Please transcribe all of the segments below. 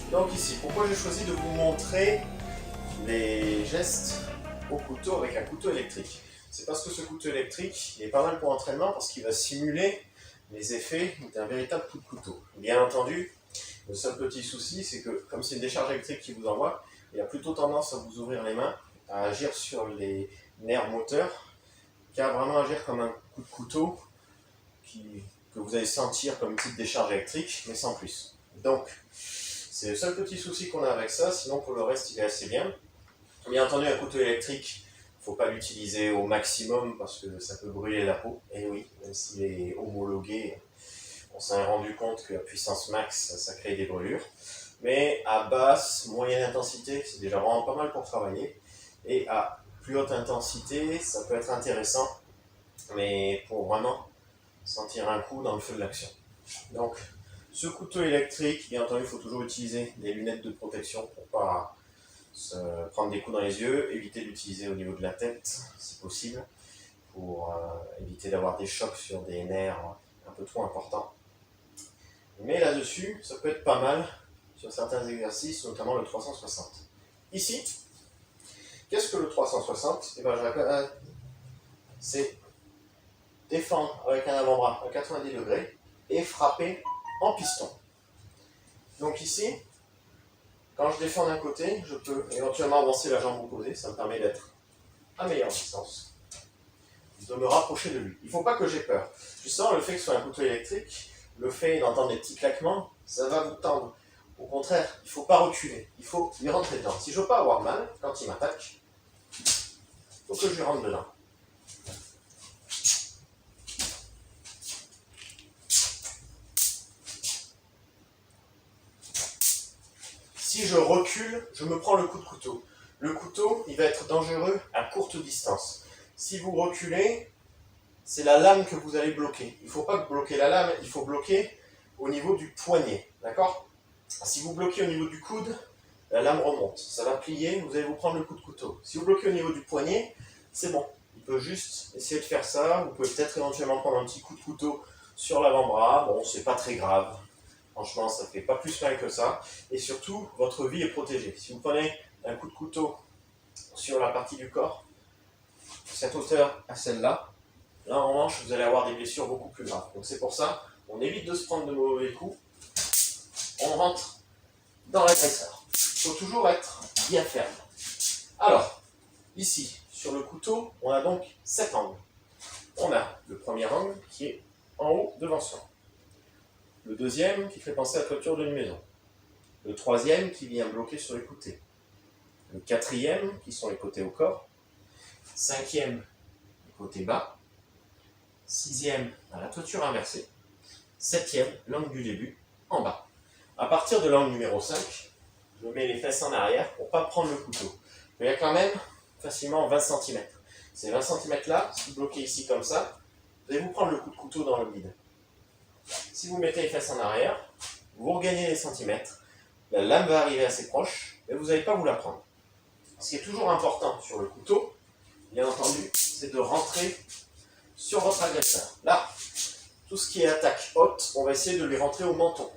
Donc ici, pourquoi j'ai choisi de vous montrer les gestes au couteau avec un couteau électrique? C'est parce que ce couteau électrique, il est pas mal pour entraînement parce qu'il va simuler les effets d'un véritable coup de couteau. Bien entendu, le seul petit souci, c'est que comme c'est une décharge électrique qui vous envoie, il a plutôt tendance à vous ouvrir les mains, à agir sur les nerfs moteurs, qu'à vraiment agir comme un coup de couteau que vous allez sentir comme une petite décharge électrique, mais sans plus. Donc, c'est le seul petit souci qu'on a avec ça, sinon pour le reste il est assez bien. Bien entendu, un couteau électrique, il ne faut pas l'utiliser au maximum parce que ça peut brûler la peau. Et oui, même s'il est homologué, on s'est rendu compte que la puissance max, ça crée des brûlures. Mais à basse, moyenne intensité, c'est déjà vraiment pas mal pour travailler. Et à plus haute intensité, ça peut être intéressant, mais pour vraiment sentir un coup dans le feu de l'action. Donc, ce couteau électrique, bien entendu, il faut toujours utiliser des lunettes de protection pour ne pas se prendre des coups dans les yeux, éviter d'utiliser au niveau de la tête, si possible, pour éviter d'avoir des chocs sur des nerfs un peu trop importants. Mais là-dessus, ça peut être pas mal sur certains exercices, notamment le 360. Ici, qu'est-ce que le 360? Eh bien, je rappelle, c'est défendre avec un avant-bras à 90 degrés et frapper en piston. Donc ici, quand je défends d'un côté, je peux éventuellement avancer la jambe opposée, ça me permet d'être à meilleure distance, de me rapprocher de lui. Il ne faut pas que j'ai peur. Justement, le fait que ce soit un couteau électrique, le fait d'entendre des petits claquements, ça va vous tendre. Au contraire, il ne faut pas reculer, il faut lui rentrer dedans. Si je ne veux pas avoir mal quand il m'attaque, il faut que je lui rentre dedans. Si je recule, je me prends le coup de couteau. Le couteau, il va être dangereux à courte distance. Si vous reculez, c'est la lame que vous allez bloquer. Il ne faut pas bloquer la lame, il faut bloquer au niveau du poignet. D'accord? Si vous bloquez au niveau du coude, la lame remonte. Ça va plier, vous allez vous prendre le coup de couteau. Si vous bloquez au niveau du poignet, c'est bon. Il peut juste essayer de faire ça. Vous pouvez peut-être éventuellement prendre un petit coup de couteau sur l'avant-bras. Bon, c'est pas très grave. Franchement, ça ne fait pas plus mal que ça. Et surtout, votre vie est protégée. Si vous prenez un coup de couteau sur la partie du corps, cette hauteur à celle-là, là en revanche, vous allez avoir des blessures beaucoup plus graves. Donc c'est pour ça, on évite de se prendre de mauvais coups. On rentre dans l'agresseur. Il faut toujours être bien ferme. Alors, ici, sur le couteau, on a donc 7 angles. On a le premier angle qui est en haut devant soi. Le deuxième qui fait penser à la toiture d'une maison. Le troisième qui vient bloquer sur les côtés. Le quatrième qui sont les côtés au corps. Cinquième, les côtés bas. Sixième, à la toiture inversée. Septième, l'angle du début, en bas. À partir de l'angle numéro 5, je mets les fesses en arrière pour ne pas prendre le couteau. Mais il y a quand même facilement 20 cm. Ces 20 cm là, si vous bloquez ici comme ça, vous allez vous prendre le coup de couteau dans le vide. Si vous mettez les fesses en arrière, vous regagnez les centimètres, la lame va arriver assez proche, mais vous n'allez pas vous la prendre. Ce qui est toujours important sur le couteau, bien entendu, c'est de rentrer sur votre agresseur. Là, tout ce qui est attaque haute, on va essayer de lui rentrer au menton.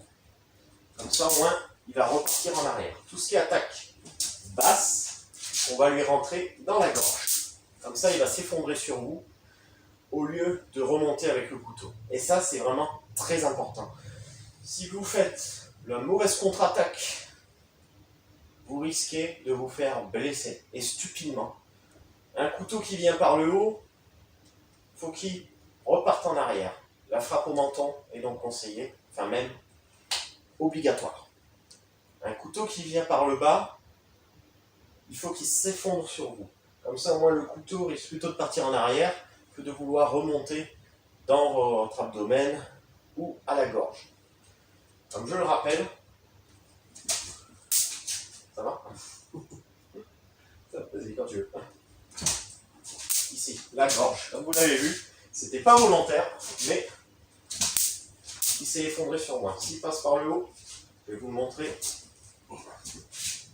Comme ça, au moins, il va repartir en arrière. Tout ce qui est attaque basse, on va lui rentrer dans la gorge. Comme ça, il va s'effondrer sur vous au lieu de remonter avec le couteau. Et ça, c'est vraiment très important. Si vous faites la mauvaise contre-attaque, vous risquez de vous faire blesser, et stupidement. Un couteau qui vient par le haut, il faut qu'il reparte en arrière. La frappe au menton est donc conseillée, enfin même obligatoire. Un couteau qui vient par le bas, il faut qu'il s'effondre sur vous. Comme ça, au moins, le couteau risque plutôt de partir en arrière que de vouloir remonter dans votre abdomen ou à la gorge. Comme je le rappelle, ça va? Vas-y, quand tu veux. Ici, la gorge. Comme vous l'avez vu, c'était pas volontaire, mais il s'est effondré sur moi. S'il passe par le haut, je vais vous le montrer.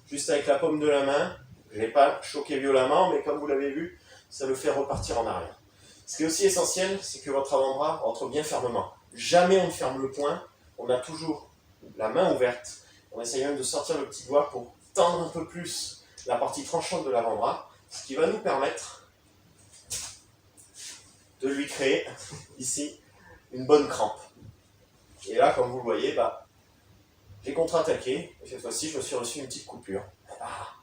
Juste avec la paume de la main, je ne l'ai pas choqué violemment, mais comme vous l'avez vu, ça le fait repartir en arrière. Ce qui est aussi essentiel, c'est que votre avant-bras rentre bien fermement. Jamais on ne ferme le poing, on a toujours la main ouverte. On essaye même de sortir le petit doigt pour tendre un peu plus la partie tranchante de l'avant-bras, ce qui va nous permettre de lui créer ici une bonne crampe. Et là, comme vous le voyez, j'ai contre-attaqué, et cette fois-ci, je me suis reçu une petite coupure.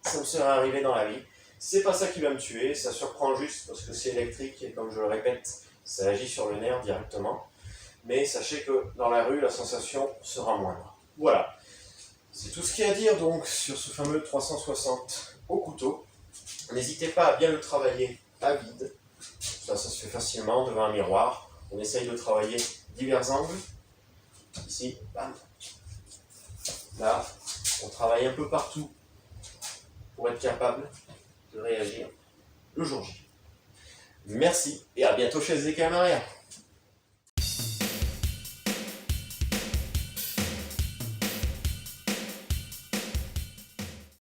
Ça me serait arrivé dans la vie. C'est pas ça qui va me tuer, ça surprend juste parce que c'est électrique, et comme je le répète, ça agit sur le nerf directement. Mais sachez que dans la rue, la sensation sera moindre. Voilà. C'est tout ce qu'il y a à dire donc sur ce fameux 360 au couteau. N'hésitez pas à bien le travailler à vide. Ça se fait facilement devant un miroir. On essaye de travailler divers angles. Ici, bam. Là, on travaille un peu partout pour être capable de réagir le jour J. Merci et à bientôt chez Zeka Maria.